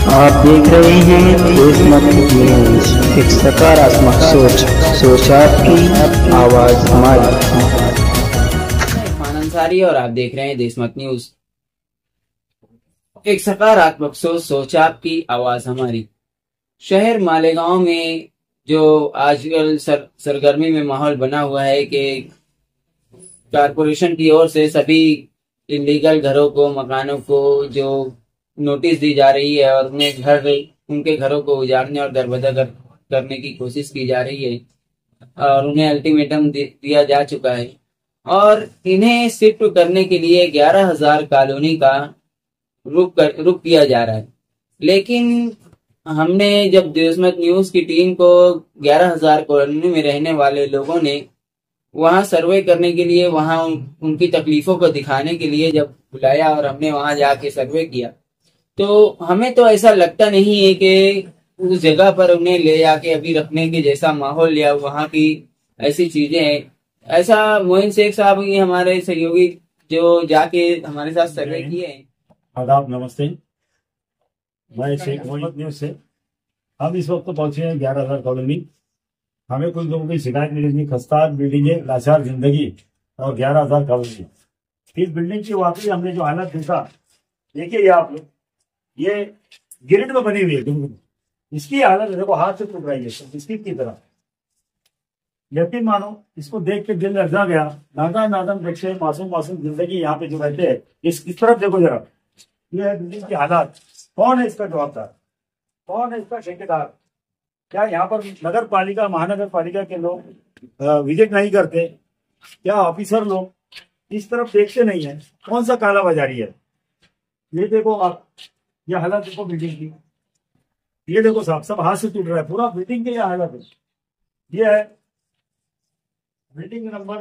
आप देख रहे हैं देशमती न्यूज, एक सकारात्मक सोच, सोच आपकी, आवाज हमारी। इरफान अंसारी और आप देख रहे हैं देशमत न्यूज, एक सकारात्मक सोच, सोच आपकी, आवाज हमारी। शहर मालेगांव में जो आजकल सरगर्मी में माहौल बना हुआ है कि कारपोरेशन की ओर से सभी इलीगल घरों को, मकानों को जो नोटिस दी जा रही है और उनके घरों को उजाड़ने और दरबदर करने की कोशिश की जा रही है और उन्हें अल्टीमेटम दिया जा चुका है और इन्हें शिफ्ट करने के लिए 11,000 कॉलोनी का रुख किया जा रहा है। लेकिन हमने जब देशमत न्यूज की टीम को 11,000 कॉलोनी में रहने वाले लोगों ने वहां सर्वे करने के लिए, वहां उनकी तकलीफों को दिखाने के लिए जब बुलाया और हमने वहां जाके सर्वे किया, तो हमें तो ऐसा लगता नहीं है कि उस जगह पर उन्हें ले जाके अभी रखने के जैसा माहौल या वहां की ऐसी चीजें हैं। ऐसा मोइन शेख साहब ही हमारे सहयोगी जो जाके हमारे साथ सर्वे किए हैं। आदाब, नमस्ते। मैं शेख मोइन न्यूज से। हम इस वक्त पहुंचे हैं 11,000 कॉलोनी। हमें कुछ लोगों की शिकायत मिली थी, खस्ता बिल्डिंगें, लाचार जिंदगी और 11,000 कॉलोनी। इस बिल्डिंग की वाकई हमने जो हालत देखा, देखिए ये आप लोग, ये गिरिड में बनी हुई है। इसकी हालत देखो, हाथ से टूट रही है बिस्किट की तरह। यकीन मानो, इसको देख के दिल लग गया। नादान बच्चे, मासूम जिंदगी यहाँ पे जो रहते हैं, इस तरफ देखो जरा, ये बिल्डिंग की हालत। कौन है इसका जवाबदार? कौन है इसका ठेकेदार? क्या यहाँ पर नगर पालिका, महानगर पालिका के लोग विजिट नहीं करते? क्या ऑफिसर लोग इस तरफ देखते नहीं है? कौन सा काला बाजारी है? ये देखो आप, ये हालत देखो बिल्डिंग की। ये देखो साहब, सब हाथ से टूट रहा है पूरा बिल्डिंग की। ये हालत है। ये है बिल्डिंग नंबर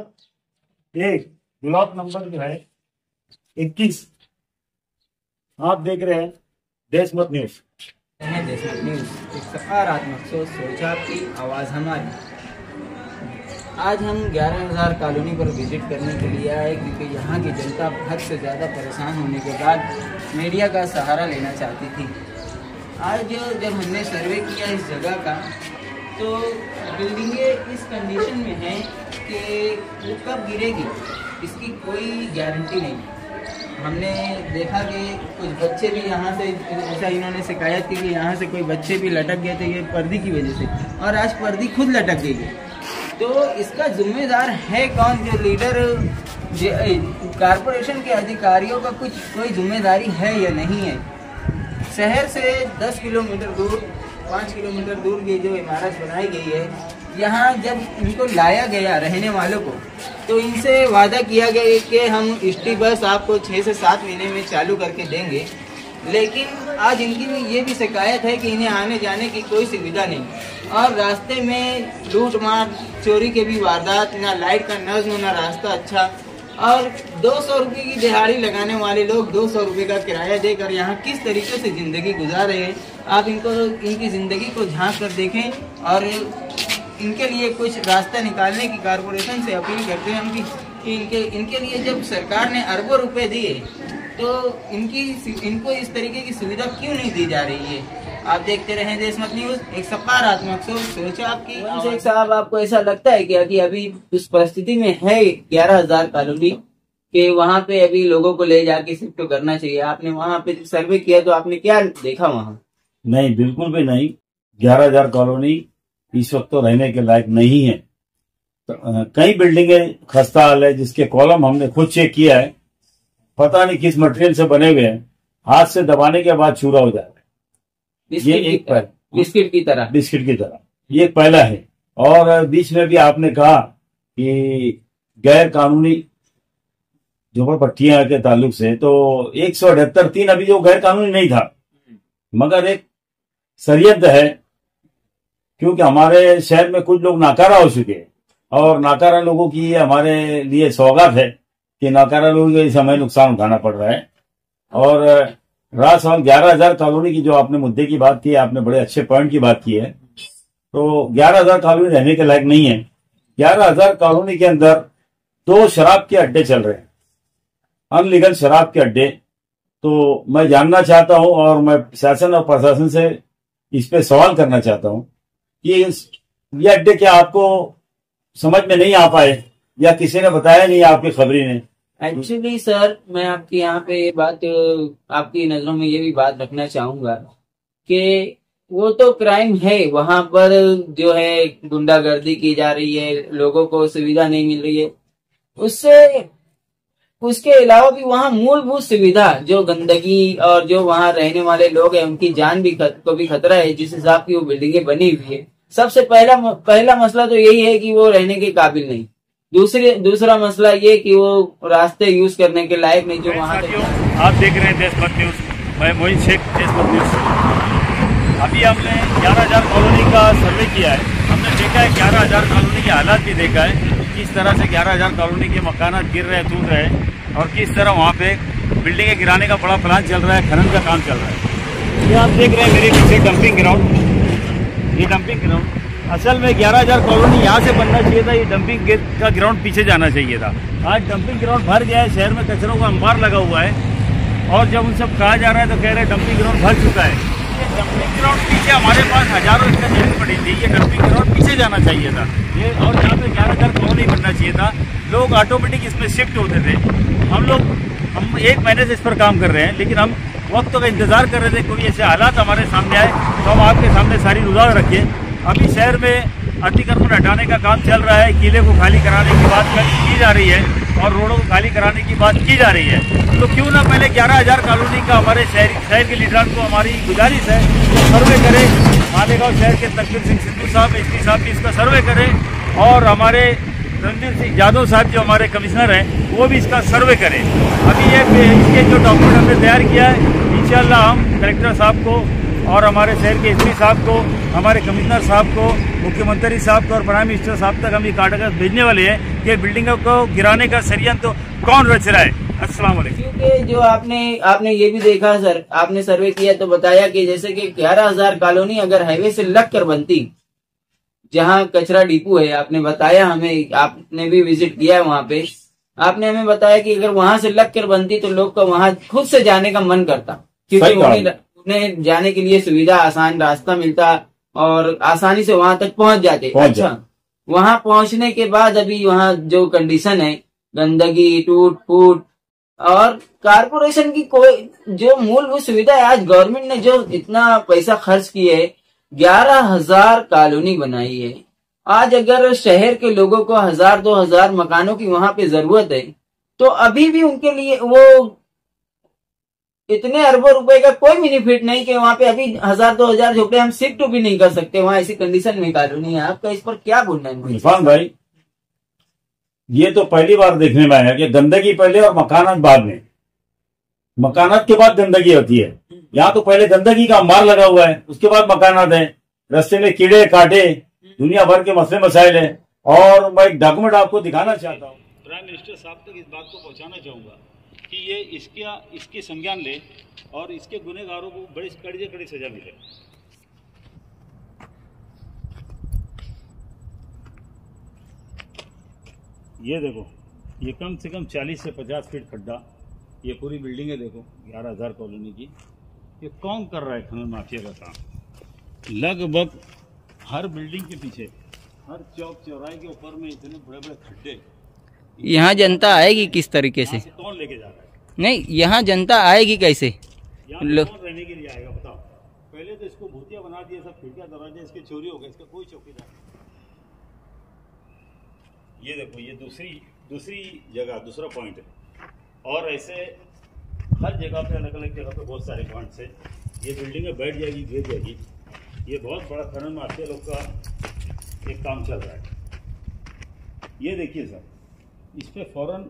1, ब्लॉक नंबर जो है 21। आप देख रहे हैं देशमत न्यूज। देशमत न्यूज, एक सकारात्मक सोच, सोच आपकी, आवाज हमारी। आज हम 11,000 कॉलोनी पर विजिट करने के लिए आए क्योंकि यहाँ की जनता हद से ज़्यादा परेशान होने के बाद मीडिया का सहारा लेना चाहती थी। आज जब हमने सर्वे किया इस जगह का, तो बिल्डिंगें इस कंडीशन में हैं कि वो कब गिरेगी इसकी कोई गारंटी नहीं। हमने देखा कि कुछ बच्चे भी यहाँ से, ऐसा इन्होंने शिकायत की कि यहाँ से कोई बच्चे भी लटक गए थे ये पर्दी की वजह से, और आज पर्दी खुद लटक गई है। तो इसका जिम्मेदार है कौन? जो लीडर, कारपोरेशन के अधिकारियों का कोई जिम्मेदारी है या नहीं है? शहर से 10 किलोमीटर दूर, 5 किलोमीटर दूर की जो इमारत बनाई गई है, यहाँ जब इनको लाया गया रहने वालों को, तो इनसे वादा किया गया कि हम सिटी बस आपको 6 से 7 महीने में चालू करके देंगे। लेकिन आज इनकी ये भी शिकायत है कि इन्हें आने जाने की कोई सुविधा नहीं और रास्ते में लूट मार, चोरी के भी वारदात, ना लाइट का नज़्म, ना रास्ता अच्छा, और 200 रुपये की दिहाड़ी लगाने वाले लोग 200 रुपये का किराया देकर यहाँ किस तरीके से ज़िंदगी गुजार रहे हैं। आप इनकी ज़िंदगी को झांक कर देखें और इनके लिए कुछ रास्ता निकालने की कारपोरेशन से अपील करते हैं हम कि इनके लिए जब सरकार ने अरबों रुपए दिए, तो इनको इस तरीके की सुविधा क्यों नहीं दी जा रही है? आप देखते रहें देशमत न्यूज, एक सकारात्मक सोच आपकी। शेख साहब, आपको ऐसा लगता है क्या कि अभी उस परिस्थिति में है 11,000 कॉलोनी के वहाँ पे अभी लोगों को ले जाके शिफ्ट करना चाहिए? आपने वहाँ पे सर्वे किया तो आपने क्या देखा वहाँ? नहीं, बिल्कुल भी नहीं। 11,000 कॉलोनी इस वक्त तो रहने के लायक नहीं है। तो, कई बिल्डिंगें खस्ता हाल है जिसके कॉलम हमने खुद चेक किया है, पता नहीं किस मटेरियल से बने हुए हैं, हाथ से दबाने के बाद चूरा हो जाता है। ये एक बिस्किट की तरह ये एक पहला है। और बीच में भी आपने कहा कि गैर कानूनी झोपड़पट्टियां के ताल्लुक से, तो 178(3) अभी जो गैर कानूनी नहीं था, मगर एक षड्यंत्र है, क्योंकि हमारे शहर में कुछ लोग नाकारा हो चुके हैं और नाकारा लोगों की ये हमारे लिए सौगात है कि नाकारा लोगों को इस समय नुकसान उठाना पड़ रहा है। और रात 11,000 कॉलोनी की जो आपने मुद्दे की बात की है, आपने बड़े अच्छे पॉइंट की बात की है। तो 11,000 कॉलोनी रहने के लायक नहीं है। 11,000 कॉलोनी के अंदर 2 शराब के अड्डे चल रहे हैं, अनलीगल शराब के अड्डे, तो मैं जानना चाहता हूं और मैं शासन और प्रशासन से इस पे सवाल करना चाहता हूं कि ये अड्डे क्या आपको समझ में नहीं आ पाए या किसी ने बताया नहीं आपकी खबरी ने? एक्चुअली सर, मैं आपकी यहाँ पे ये बात, आपकी नजरों में ये भी बात रखना चाहूंगा कि वो तो क्राइम है, वहां पर जो है गुंडागर्दी की जा रही है, लोगों को सुविधा नहीं मिल रही है। उसके अलावा भी वहाँ मूलभूत सुविधा, जो गंदगी और जो वहाँ रहने वाले लोग हैं उनकी जान को भी खतरा है, जिस हिसाब की वो बिल्डिंगें बनी हुई है। सबसे पहला मसला तो यही है कि वो रहने के काबिल नहीं। दूसरा मसला ये कि वो रास्ते यूज करने के लायक नहीं, जो वहाँ आप देख रहे हैं देशभक्त न्यूज, मैं मोहित शेख, देशभक्त न्यूज। अभी हमने 11,000 कॉलोनी का सर्वे किया है। हमने देखा है 11,000 कॉलोनी के हालात भी देखा है, किस तरह से 11,000 कॉलोनी के मकान गिर रहे, टूट रहे हैं और किस तरह वहाँ पे बिल्डिंगें गिराने का बड़ा प्लान चल रहा है, खनन का काम चल रहा है। ये आप देख रहे हैं मेरे पीछे डंपिंग ग्राउंड, ये डंपिंग ग्राउंड असल में 11,000 कॉलोनी यहाँ से बनना चाहिए था, ये डंपिंग का ग्राउंड पीछे जाना चाहिए था। आज डंपिंग ग्राउंड भर गया है, शहर में कचरों का अंबार लगा हुआ है और जब उन सब कहा जा रहा है तो कह रहे हैं डंपिंग ग्राउंड भर चुका है। ये डंपिंग ग्राउंड पीछे हमारे पास हजारों एकड़ जमीन पड़ी थी, ये डंपिंग ग्राउंड पीछे जाना चाहिए था ये, और यहाँ पे 11,000 कॉलोनी बनना चाहिए था। लोग ऑटोमेटिक इसमें शिफ्ट होते थे। हम 1 महीने से इस पर काम कर रहे हैं, लेकिन हम वक्त का इंतजार कर रहे थे कोई ऐसे हालात हमारे सामने आए तो हम आपके सामने सारी रुझान रखिए। अभी शहर में अतिक्रमण हटाने का काम चल रहा है, किले को खाली कराने की बात की जा रही है और रोडों को खाली कराने की बात की जा रही है। तो क्यों ना पहले 11,000 कॉलोनी का हमारे शहर के लीडर को हमारी गुजारिश है सर्वे करें। मालेगांव शहर के तकबीर सिंह सिद्धू साहब, एसपी साहब भी इसका सर्वे करें और हमारे रणधीर सिंह यादव साहब जो हमारे कमिश्नर हैं वो भी इसका सर्वे करें। अभी इसके जो डॉक्यूमेंट हमने तैयार किया है, इंशाल्लाह हम कलेक्टर साहब को और हमारे शहर के एसपी साहब को, हमारे कमिश्नर साहब को, मुख्यमंत्री साहब को और प्राइम मिनिस्टर साहब तक हम ये कागज भेजने वाले हैं कि बिल्डिंगों को गिराने का षड्यंत्र कौन रच रहा है। अस्सलाम वालेकुम। क्योंकि जो आपने ये भी देखा सर, आपने सर्वे किया तो बताया कि जैसे कि 11,000 कॉलोनी अगर हाईवे से लग कर बनती, जहाँ कचरा डिपो है, आपने बताया हमें, आपने भी विजिट किया है वहाँ पे, आपने हमें बताया कि अगर वहां से लग कर बनती तो लोग का वहां खुद से जाने का मन करता, क्योंकि उन्हें जाने के लिए सुविधा, आसान रास्ता मिलता और आसानी से वहां तक पहुंच जाते। अच्छा, वहां पहुंचने के बाद अभी वहां जो कंडीशन है, गंदगी, टूट फूट और कारपोरेशन की कोई जो मूलभूत सुविधा है, आज गवर्नमेंट ने जो इतना पैसा खर्च किए है, 11,000 कॉलोनी बनाई है। आज अगर शहर के लोगों को 1,000-2,000 मकानों की वहां पे जरूरत है तो अभी भी उनके लिए वो इतने अरबों रुपए का कोई बेनिफिट नहीं कि वहां पे अभी 1,000-2,000 झोपड़े हम शिफ्ट भी नहीं कर सकते, वहां ऐसी कंडीशन में कॉलोनी है। आपका इस पर क्या बोलना है? इरफान भाई, ये तो पहली बार देखने में आया कि गंदगी पहले और मकानात बाद में, मकानात के बाद गंदगी होती है। यहाँ तो पहले गंदगी का अंबार लगा हुआ है, उसके बाद मकानात है, रास्ते में कीड़े काटे, दुनिया भर के मसले मसाइल है। और मैं एक डॉक्यूमेंट आपको दिखाना चाहता हूँ, प्राइम मिनिस्टर साहब तक इस बात को पहुंचाना चाहूंगा कि ये इसकी संज्ञान ले और इसके गुनहगारों को बड़ी कड़ी से कड़ी सजा मिले। ये देखो, ये कम से कम 40 से 50 फीट खड्डा, ये पूरी बिल्डिंग है, देखो 11,000 कॉलोनी की। ये कौन कर रहा है खनन माफिया का काम? लगभग हर बिल्डिंग के पीछे, हर चौक चौराहे के ऊपर में इतने बड़े बड़े खड्डे। यहाँ जनता आएगी किस तरीके से? कौन लेके जा रहा है? नहीं, यहाँ जनता आएगी कैसे? कौन रहने के लिए आएगा बताओ? पहले तो इसको भूतिया बना दिया, सब खिड़कियां दरवाजे इसके चोरी हो गए, इसका कोई चौकीदार नहीं। ये देखो, ये दूसरी जगह, दूसरा पॉइंट है। और ऐसे हर जगह पे, अलग अलग जगह पे बहुत सारे पॉइंट्स है। ये बिल्डिंगें बैठ जाएगी, गिर जाएगी। ये बहुत बड़ा खनन माफिया लोग का एक काम चल रहा है। ये देखिए सर, इस पर फौरन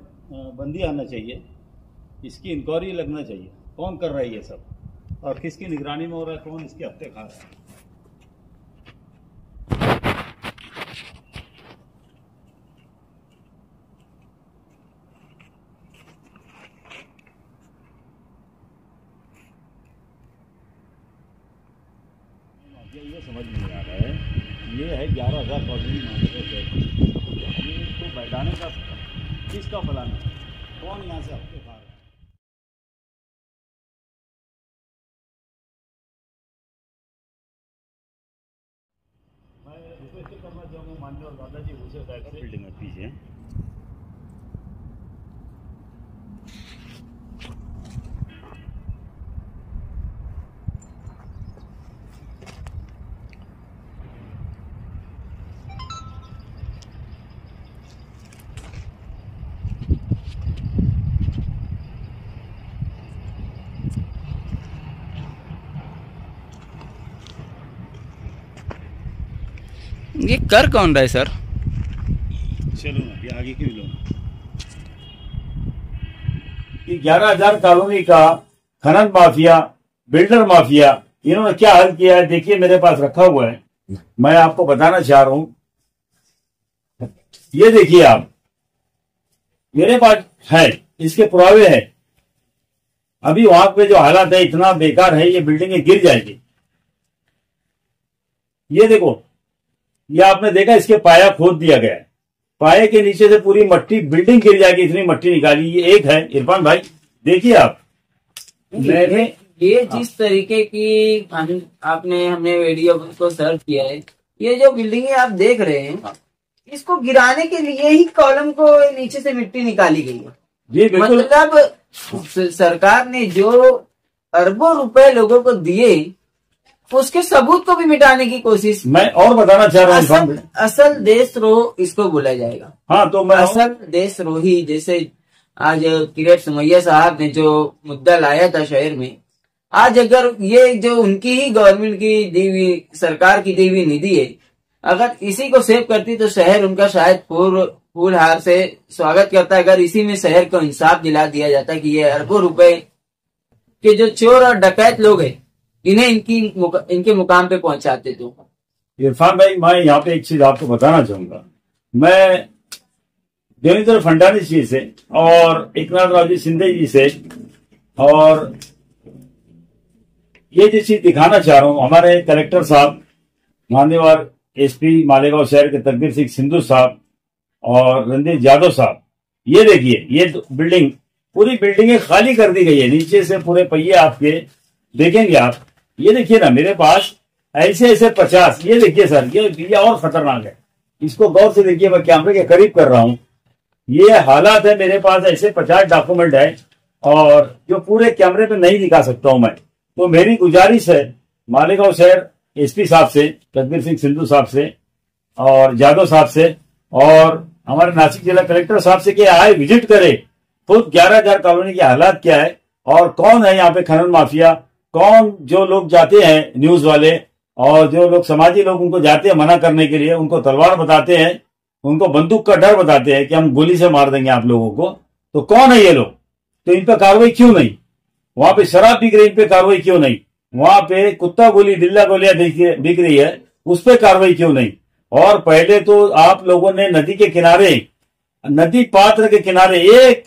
बंदी आना चाहिए, इसकी इंक्वायरी लगना चाहिए, कौन कर रहा है ये सब और किसकी निगरानी में हो रहा है, कौन इसके हफ्ते खा रहा है। ये समझ में नहीं आ रहा है। ये है 11,000 कॉलोनी मामले, ये तो बैठाने का किसका प्लान है, कौन यहाँ से हफ्ते खा रहा है। बिल्डिंग में पीछे ये कर कौन रहा है सर? चलो ये आगे की लो। 11,000 कॉलोनी का खनन माफिया, बिल्डर माफिया, इन्होंने क्या हल किया है देखिए, मेरे पास रखा हुआ है, मैं आपको बताना चाह रहा हूं। ये देखिए आप, मेरे पास है, इसके पुरावे हैं। अभी वहां पे जो हालात है इतना बेकार है, ये बिल्डिंगें गिर जाएगी। ये देखो, ये आपने देखा, इसके पाया खोद दिया गया है, पाए के नीचे से पूरी मट्टी, बिल्डिंग गिर जाएगी, इतनी मट्टी निकाली। ये एक है इरफान भाई, देखिए आप। मैंने ये जिस तरीके की हमने वीडियो को सर्व किया है, ये जो बिल्डिंगें आप देख रहे हैं, इसको गिराने के लिए ही कॉलम को नीचे से मिट्टी निकाली गई है। जी बिल्कुल, मतलब सरकार ने जो अरबों रुपए लोगों को दिए, उसके सबूत को भी मिटाने की कोशिश। मैं और बताना चाह रहा हूँ, असल देशद्रोह इसको बोला जाएगा। हाँ, तो मैं असल देशद्रोही, जैसे आज किरण सुमैया साहब ने जो मुद्दा लाया था शहर में, आज अगर ये जो उनकी ही गवर्नमेंट की दी हुई, सरकार की दी हुई निधि है, अगर इसी को सेव करती तो शहर उनका शायद फूल हार से स्वागत करता। अगर इसी में शहर को इंसाफ दिला दिया जाता कि ये अरबों रुपए के जो चोर और डकैत लोग हैं, इन्हें इनके मुकाम पे पहुंचाते। तो इरफान भाई, मैं यहाँ पे एक चीज आपको बताना चाहूंगा। मैं देवेंद्र फडणवीस जी से और एकनाथ राव जी शिंदे जी से और ये जो चीज दिखाना चाह रहा हूँ, हमारे कलेक्टर साहब, मान्यवर एसपी मालेगांव शहर के तकबीर सिंह सिंधु साहब और रणदीप यादव साहब, ये देखिए, ये बिल्डिंग, पूरी बिल्डिंगें खाली कर दी गई है, नीचे से पूरे पहिए आपके देखेंगे आप। ये देखिए ना, मेरे पास ऐसे ऐसे 50, ये देखिए सर, ये और खतरनाक है, इसको गौर से देखिए, मैं कैमरे के करीब कर रहा हूं। ये हालात है, मेरे पास ऐसे 50 डॉक्यूमेंट है, और जो पूरे कैमरे पे नहीं दिखा सकता हूं मैं। तो मेरी गुजारिश है मालेगांव शहर एसपी साहब से, तकबीर सिंह सिंधु साहब से और यादव साहब से और हमारे नासिक जिला कलेक्टर साहब से कि आए, विजिट करे खुद 11,000 कॉलोनी के हालात क्या है और कौन है यहाँ पे खनन माफिया, कौन जो लोग जाते हैं न्यूज वाले और जो लोग समाजी लोग उनको जाते हैं मना करने के लिए, उनको तलवार बताते हैं, उनको बंदूक का डर बताते हैं कि हम गोली से मार देंगे आप लोगों को। तो कौन है ये लोग? तो इन पर कार्रवाई क्यों नहीं? वहां पे शराब बिक रही, इन पे कार्रवाई क्यों नहीं? वहां पे कुत्ता गोली, बिल्ला गोलियां बिक रही है, उस पर कार्रवाई क्यों नहीं? और पहले तो आप लोगों ने नदी के किनारे, नदी पात्र के किनारे, एक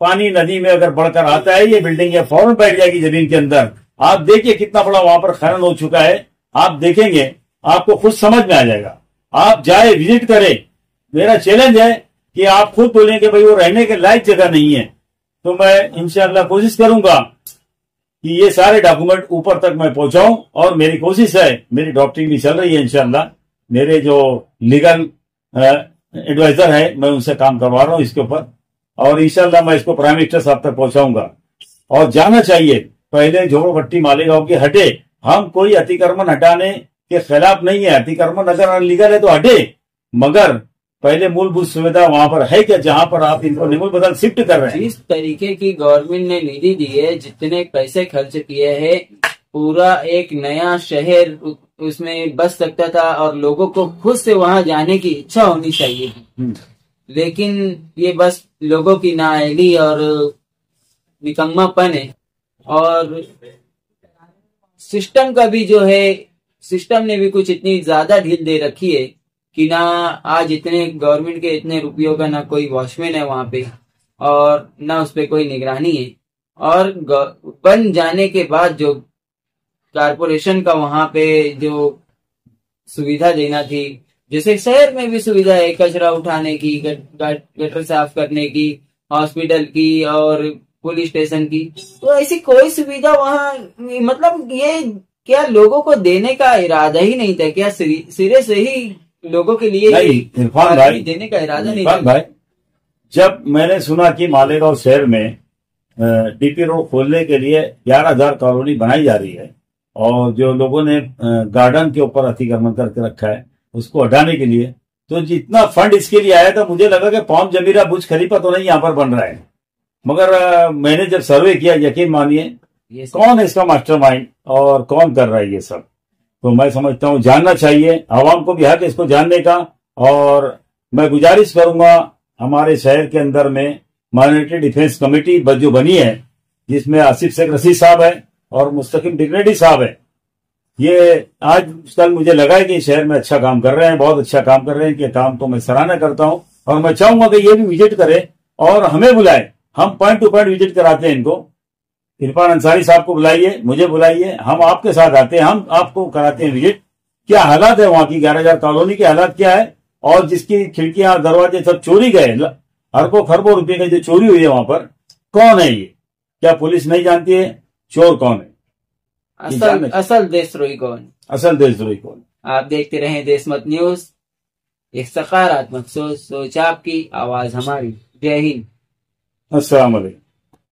पानी नदी में अगर बढ़कर आता है, ये बिल्डिंग या फौरन बैठ जाएगी जमीन के अंदर। आप देखिए कितना बड़ा वहां पर खनन हो चुका है, आप देखेंगे, आपको खुद समझ में आ जाएगा। आप जाए, विजिट करें। मेरा चैलेंज है कि आप खुद बोलें कि भाई वो रहने के लायक जगह नहीं है, तो मैं इंशाअल्लाह कोशिश करूंगा कि ये सारे डॉक्यूमेंट ऊपर तक मैं पहुंचाऊं, और मेरी कोशिश है, मेरी डॉक्टरिंग भी चल रही है इंशाअल्लाह, मेरे जो लीगल एडवाइजर है मैं उनसे काम करवा रहा हूं इसके ऊपर, और इंशाअल्लाह मैं इसको प्राइम मिनिस्टर साहब तक पहुंचाऊंगा। और जाना चाहिए, पहले झोपड़पट्टी मालेगांव की हटे। हम कोई अतिक्रमण हटाने के खिलाफ नहीं है, अतिक्रमण अगर अनलीगल है तो हटे, मगर पहले मूलभूत सुविधा वहां पर है क्या, जहां पर आप इनको निमुल बदल शिफ्ट कर रहे हैं। जिस तरीके की गवर्नमेंट ने निधि दी है, जितने पैसे खर्च किए हैं, पूरा एक नया शहर उसमें बस सकता था और लोगों को खुद से वहां जाने की इच्छा होनी चाहिए। लेकिन ये बस लोगों की नाअहली और निकम्मापन है। और सिस्टम का भी जो है, सिस्टम ने भी कुछ इतनी ज्यादा ढील दे रखी है कि ना आज इतने गवर्नमेंट के इतने रुपयों का ना कोई वॉचमैन है वहां पे, और ना उस पर कोई निगरानी है। और बन जाने के बाद जो कारपोरेशन का वहां पे जो सुविधा देना थी, जैसे शहर में भी सुविधा है कचरा उठाने की, गटर साफ करने की, हॉस्पिटल की और पुलिस स्टेशन की, तो ऐसी कोई सुविधा वहां, मतलब ये क्या लोगों को देने का इरादा ही नहीं था क्या? सिरे से ही लोगों के लिए नहीं इरफान भाई, देने का इरादा नहीं इरफान भाई, जब मैंने सुना कि मालेगांव शहर में डीपी रोड खोलने के लिए 11,000 कॉलोनी बनाई जा रही है और जो लोगों ने गार्डन के ऊपर अतिक्रमण करके रखा है उसको हटाने के लिए, तो जितना फंड इसके लिए आया था मुझे लगा कि पौम जमीरा बुर्ज खलीफा तो नहीं यहाँ पर बन रहा है, मगर मैंने जब सर्वे किया, यकीन मानिए कौन है इसका मास्टरमाइंड और कौन कर रहा है ये सब, तो मैं समझता हूँ जानना चाहिए, आवाम को भी हक है इसको जानने का। और मैं गुजारिश करूंगा हमारे शहर के अंदर में माइनॉरिटी डिफेंस कमेटी जो बनी है, जिसमें आसिफ शेख रशीद साहब है और मुस्तकिम डिग्रेडी साहब है, ये आज कल मुझे लगा है कि शहर में अच्छा काम कर रहे हैं, बहुत अच्छा काम कर रहे हैं, कि काम को मैं सराहना करता हूं और मैं चाहूंगा कि ये भी विजिट करें और हमें बुलाए, हम पॉइंट टू पॉइंट विजिट कराते हैं इनको। इरफान अंसारी साहब को बुलाइए, मुझे बुलाइए, हम आपके साथ आते हैं, हम आपको कराते हैं विजिट। क्या हालात है वहां की 11,000 कॉलोनी के हालात क्या है, और जिसकी खिड़कियां दरवाजे सब चोरी गए, अरबों खरबों रुपए की जो चोरी हुई है वहां पर, कौन है ये? क्या पुलिस नहीं जानती है चोर कौन है? असल देशद्रोही कौन? असल देशद्रोही कौन? आप देखते रहें देशमत न्यूज, एक सकारात्मक सोच आपकी, आवाज हमारी। जय हिंद। अस्सलाम वालेकुम।